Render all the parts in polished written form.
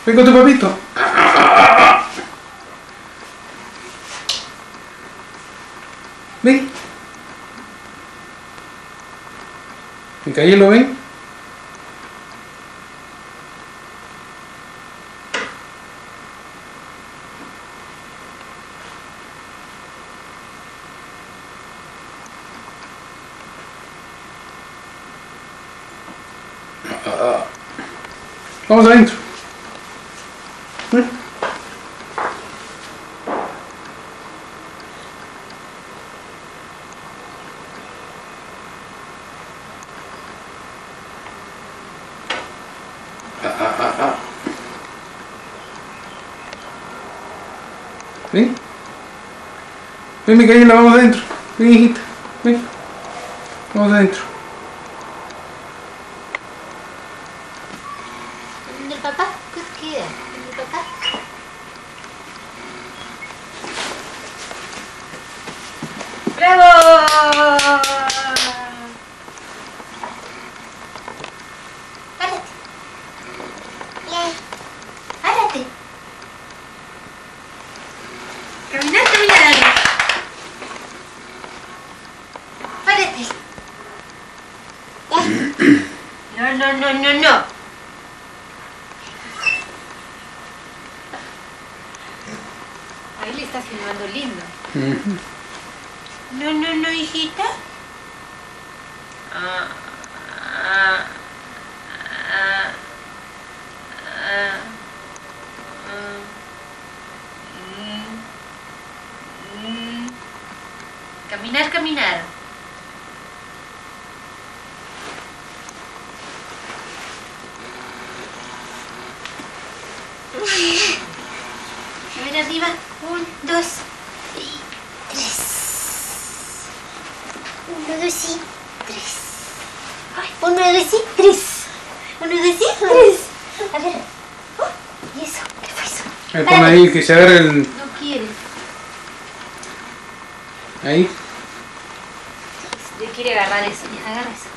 Ven con tu papito. Ven. Micaelo, ven. Vamos adentro. Ven. Ven, Micaela, vamos adentro. Ven, hijita. Ven. Vamos adentro. ¿Dónde el papá? ¿Qué queda? ¿Dónde el papá? ¡Bravo! ¡Párate! ¡Párate! ¡Caminar, caminar! ¡Párate! No, no, no, no, no. Ahí le estás filmando lindo. No, no, no, hijita. Caminar, caminar. A ver arriba. 1, 2 y 3. 1, 2 y 3. 1, 2 y 3. 1, 2 y 3. A ver. ¿Y eso? ¿Qué fue eso? Pon ahí que se agarre el... No quiere. Ahí. Le quiere agarrar eso. Ya, agarra eso.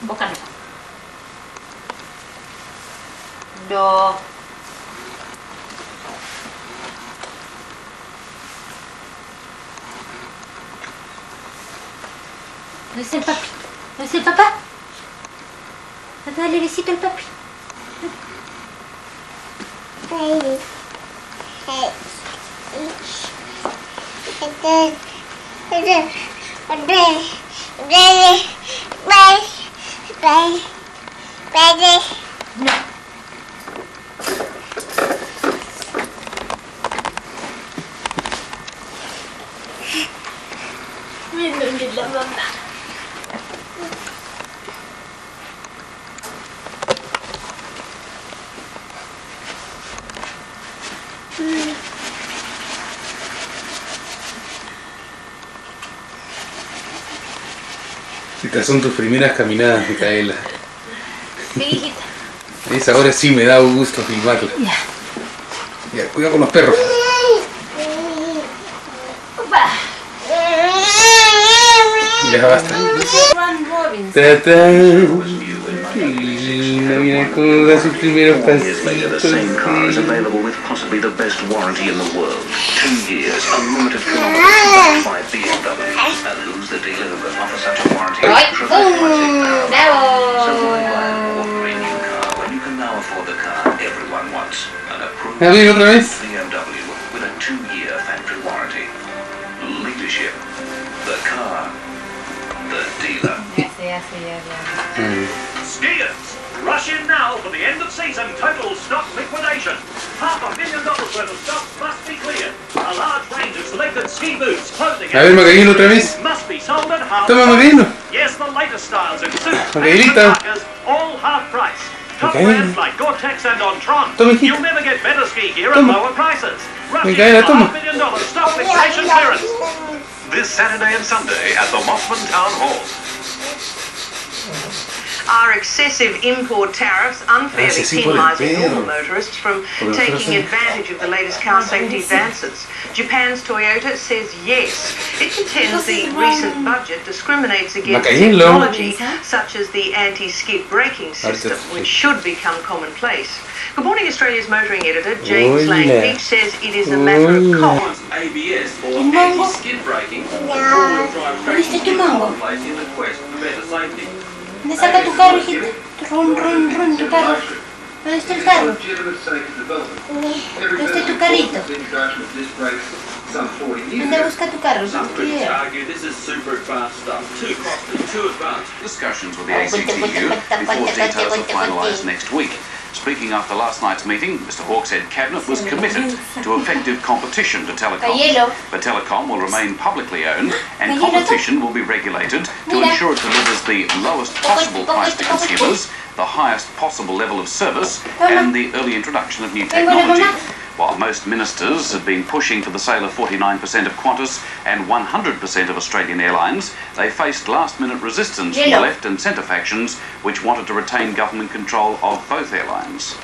Boca no. No. ¿No es el papi? ¿No es el papá? Dale besito al papi. No. ¿Dónde la mamá? Estas son tus primeras caminadas, Micaela. Sí, hijita. Es, ahora sí me da gusto filmarla. Ya. Ya, cuidado con los perros. Opa. Ya basta. ¡Tatán! Qué linda, mira cómo da sus primeros pasitos. ¡Ay! ¡Bravo! A ver, otra vez. Ya. Skiers, rush in now for the end of season total stock liquidation. $500,000 worth of stock must be cleared. A large range of selected ski boots, clothing, A ver, Micaela, otra vez. must be sold at half Toma, price. Micaela. Yes, the latest styles in suits, Micaelita. pants and parkas, all half price. Top Micaela. brands like Gore-Tex and Ontron. Toma, hijita. You'll never get better ski gear at Toma. lower prices. Rush Micaela, in for toma. $500,000 stock liquidation clearance. This Saturday and Sunday at the Mossman Town Hall. Are excessive import tariffs unfairly penalising normal motorists from taking advantage of the latest car safety advances? Japan's Toyota says yes. It contends the recent budget discriminates against technology such as the anti-skid braking system, which should become commonplace. Good morning, Australia's motoring editor, James Lang-Peach, says it is a matter of cost. ABS or anti-skid braking for four-wheel drive tractors is commonplace in the quest for better safety. ¿Dónde saca tu carro, hijita? Run, tu carro. ¿Dónde está el carro? ¿Dónde está tu carrito? ¿Dónde busca tu carro? Some critics argue this is super advanced stuff, too costly, too advanced. Discussions with the ACTU before details are finalised next week. Speaking after last night's meeting, Mr Hawke said Cabinet was committed to effective competition to telecoms. But telecom will remain publicly owned and competition will be regulated to ensure it delivers the lowest possible price to consumers, the highest possible level of service and the early introduction of new technology. While most ministers had been pushing for the sale of 49% of Qantas and 100% of Australian Airlines, they faced last-minute resistance from the left and centre factions which wanted to retain government control of both airlines.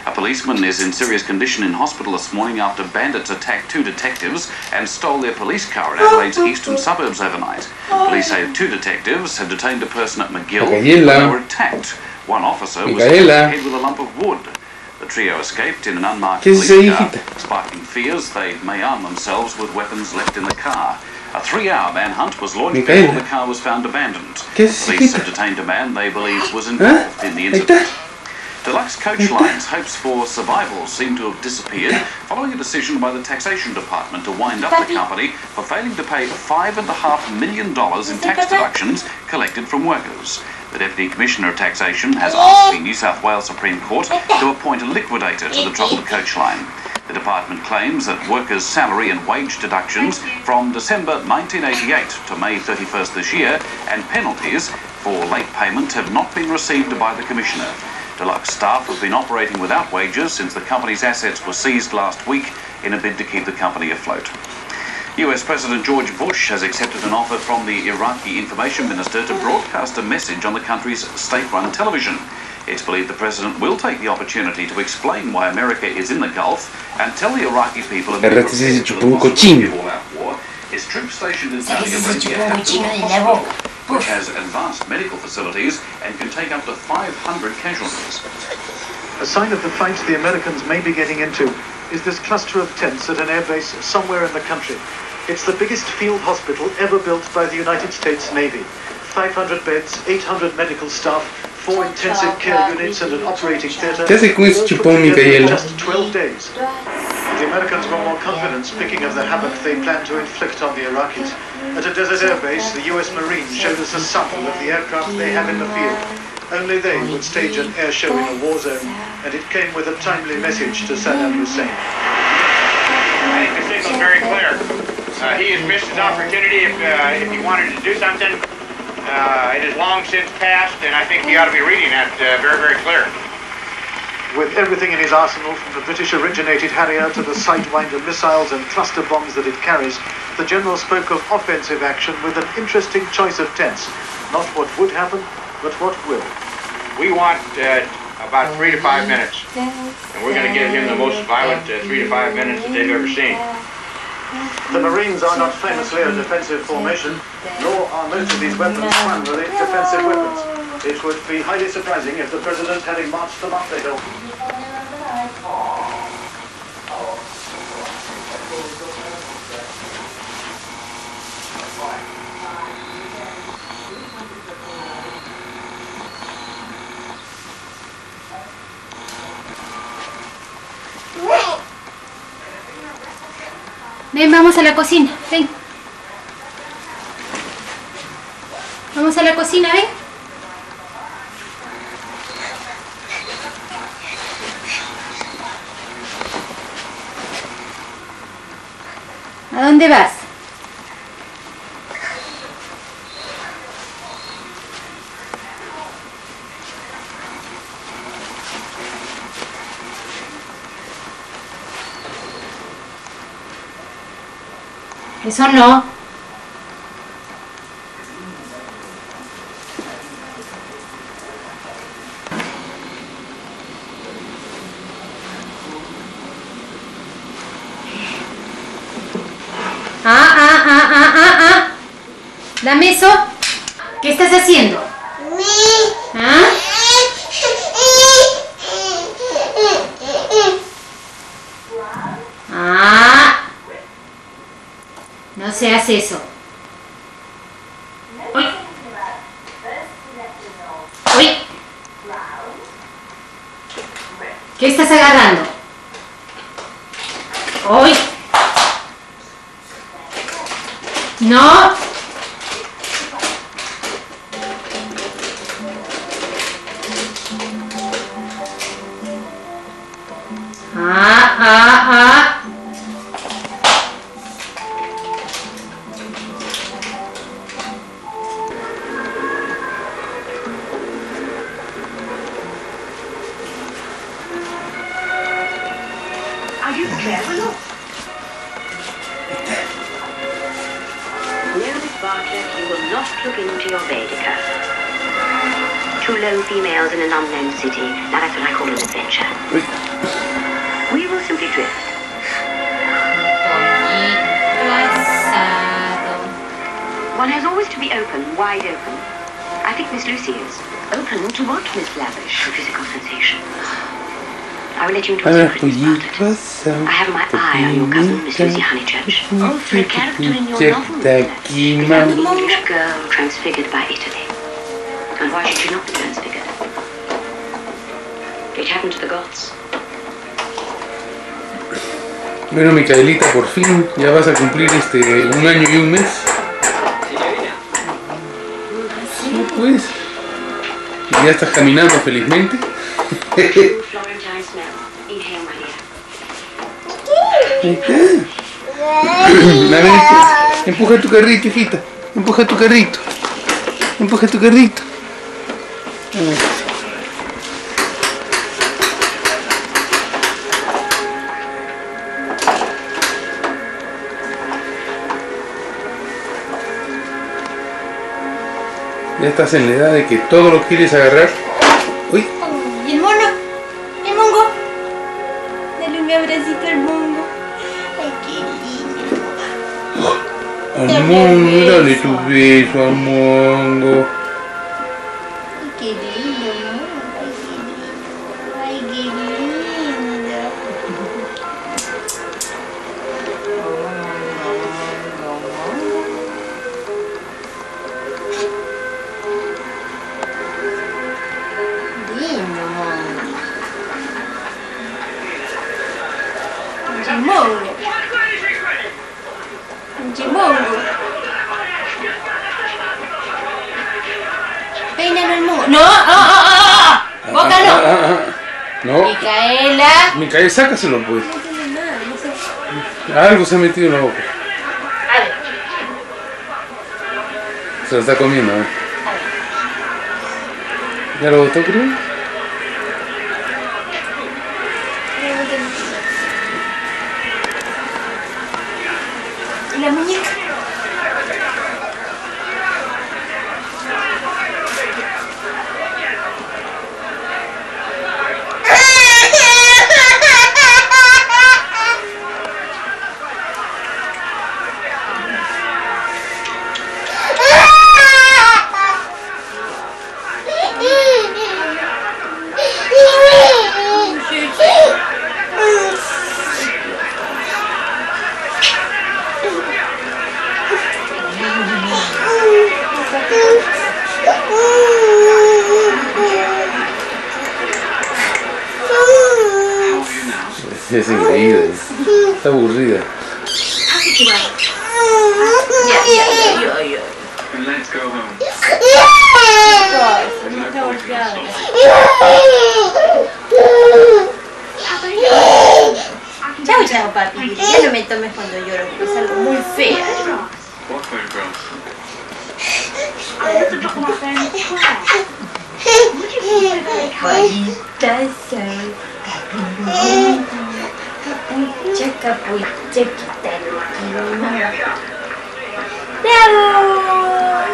A policeman is in serious condition in hospital this morning after bandits attacked two detectives and stole their police car in Adelaide's eastern suburbs overnight. Police say two detectives had detained a person at McGill when they were attacked. One officer was hit in the head with a lump of wood. The trio escaped in an unmarked police car, sparking fears they may arm themselves with weapons left in the car. A 3-hour manhunt was launched before the car was found abandoned. Police have detained a man they believe was involved in the incident. Deluxe Coach Line's hopes for survival seem to have disappeared following a decision by the Taxation Department to wind up the company for failing to pay $5.5 million in tax deductions collected from workers. The Deputy Commissioner of Taxation has asked the New South Wales Supreme Court to appoint a liquidator to the troubled coach line. The department claims that workers' salary and wage deductions from December 1988 to May 31st this year and penalties for late payment have not been received by the Commissioner. Deluxe staff have been operating without wages since the company's assets were seized last week in a bid to keep the company afloat. US President George Bush has accepted an offer from the Iraqi information minister to broadcast a message on the country's state-run television. It's believed the president will take the opportunity to explain why America is in the Gulf and tell the Iraqi people of the all-out war. His troops stationed in Saudi Arabia have a hospital, which has advanced medical facilities and can take up to 500 casualties. A sign of the fight the Americans may be getting into is this cluster of tents at an airbase somewhere in the country. It's the biggest field hospital ever built by the United States Navy. 500 beds, 800 medical staff, 4 intensive care units and an operating theatre. Just 12 days. The Americans were more confident speaking of the havoc they plan to inflict on the Iraqis. At a desert airbase, the US Marines showed us a sample of the aircraft they have in the field. Only they would stage an air show in a war zone, and it came with a timely message to Saddam Hussein. I think the signal's very clear. He has missed his opportunity if he wanted to do something. It is long since passed, and I think he ought to be reading that very, very clear. With everything in his arsenal, from the British-originated Harrier to the Sidewinder missiles and cluster bombs that it carries, the General spoke of offensive action with an interesting choice of tense. Not what would happen, but what will. We want about 3 to 5 minutes, and we're going to give him the most violent 3 to 5 minutes that they've ever seen. The Marines are not famously a defensive formation, nor are most of these weapons primarily defensive weapons. It would be highly surprising if the President had marched them up the hill. Ven, vamos a la cocina, ven. Vamos a la cocina, ven. ¿A dónde vas? Eso no. Dame eso. ¿Qué estás haciendo? ¿Ah? No se hace eso. ¡Uy! ¡Uy! ¿Qué estás agarrando? ¡Uy! ¡No! Are you clever? No, Miss Bartlett, you will not look into your Baedeker. 2 lone females in an unknown city. Now that's what I call an adventure. We will simply drift. One has always to be open, wide open. I think Miss Lucy is. Open to what, Miss Lavish? Physical sensation. I will let you into a secret, Miss Bartlett. I have my eye on your cousin, Miss Lucy Honeychurch. Also a character in your novel. An English girl transfigured by Italy. And why should she not be transfigured? It happened to the gods. Bueno, Micaelita, por fin ya vas a cumplir 1 año y 1 mes. Sí, pues. Y ya estás caminando felizmente. A ver, empuja tu carrito, hijita. Empuja tu carrito. Empuja tu carrito. Ya estás en la edad de que todo lo quieres agarrar. Uy. ¿Y el mono? ¿El mongo? Dale un abracito al mongo. Ay, qué lindo. Al mongo, dale tu beso al mongo. Ay, qué lindo, mongo. Ay, qué lindo. Mongo. Peínalo el mongo. No, boca no. No. Micaela. Micaela, sácaselo pues. No tiene nada, no sé. Algo se ha metido en la boca. A ver. Se lo está comiendo, ¿eh? ¿Ya lo botó, creo? ¿Y la muñeca? Es increíble. Está aburrida. Let's go home. Chao, chao, papi. Ya no me tomes cuando lloro, porque es algo muy feo. What photographs?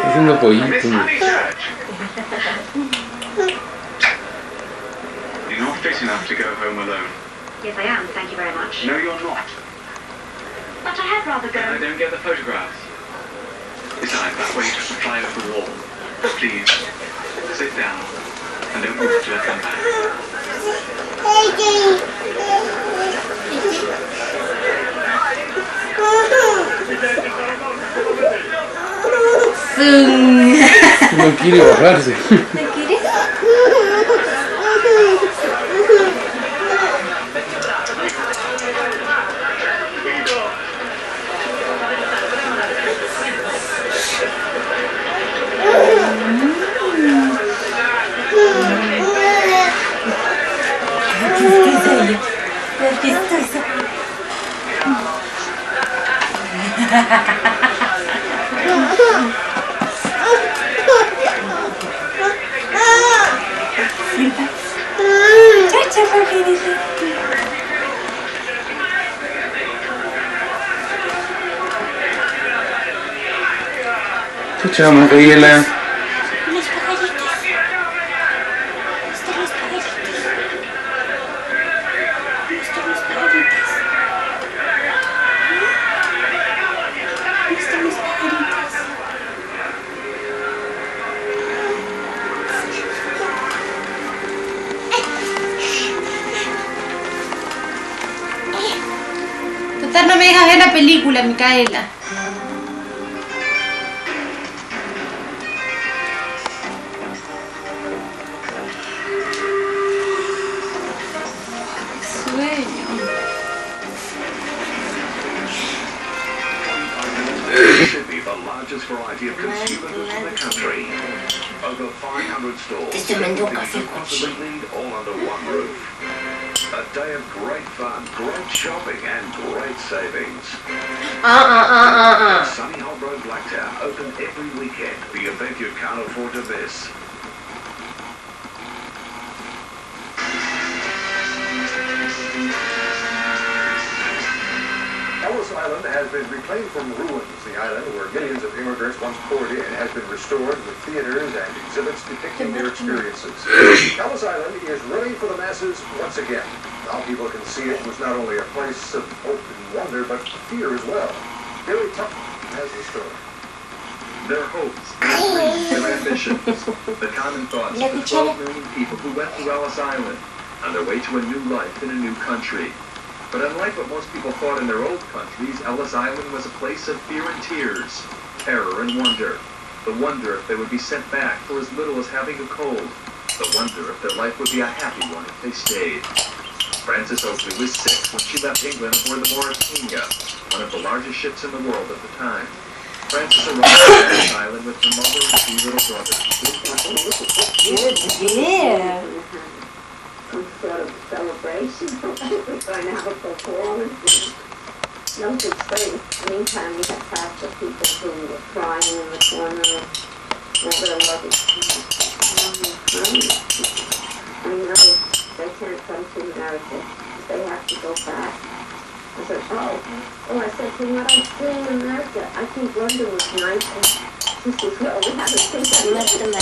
Haciendo pollito. You're not fit enough to go home alone. Yes, I am. Thank you very much. No, you're not. But I had rather go. I don't get the photographs. Besides, that way to fly over the wall. Please, sit down and don't move till I come back. No quiere bajarse. ¿No quieres? Qué chistoso. Chucha, Gabriela. Los pajaritos. Están los pajaritos. Están los pajaritos. Están los pajaritos. Total, no me dejas ver la película, Micaela. Sydney, the largest variety of consumer goods in the country. Over 500 stores. Everything you could possibly need all under one roof. A day of great fun, great shopping, and great savings. Sunny Hall Road, Blacktown, open every weekend. The event you can't afford to miss. Ellis Island has been reclaimed from ruins. The island, where millions of immigrants once poured in, has been restored with theaters and exhibits depicting their experiences. Ellis Island is ready for the masses once again. Now people can see it was not only a place of hope and wonder, but fear as well. Billy Tuck has the story. Their hopes, their dreams, their ambitions, the common thoughts of the 12 million people who went to Ellis Island on their way to a new life in a new country. But unlike what most people thought in their old countries, Ellis Island was a place of fear and tears, terror and wonder. The wonder if they would be sent back for as little as having a cold. The wonder if their life would be a happy one if they stayed. Frances Oakley was 6 when she left England aboard the Mauretania, one of the largest ships in the world at the time. Frances arrived at Ellis Island with her mother and 2 little brothers. Yeah. Some sort of celebration. We're going to have a performance. No big thing. Meantime, we had half the people who were crying in the corner. All their luggage. I know they can't come to America. They have to go back. I said, oh, I said, from what I've seen in America, I think London was nicer. She says, well, we haven't seen that American.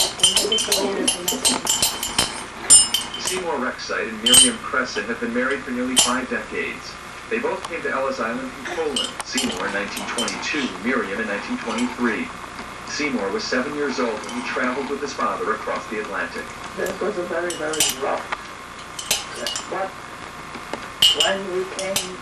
Seymour Rexite and Miriam Crescent have been married for nearly 5 decades. They both came to Ellis Island from Poland, Seymour in 1922, Miriam in 1923. Seymour was 7 years old when he traveled with his father across the Atlantic. This was a very, very rough. But when we came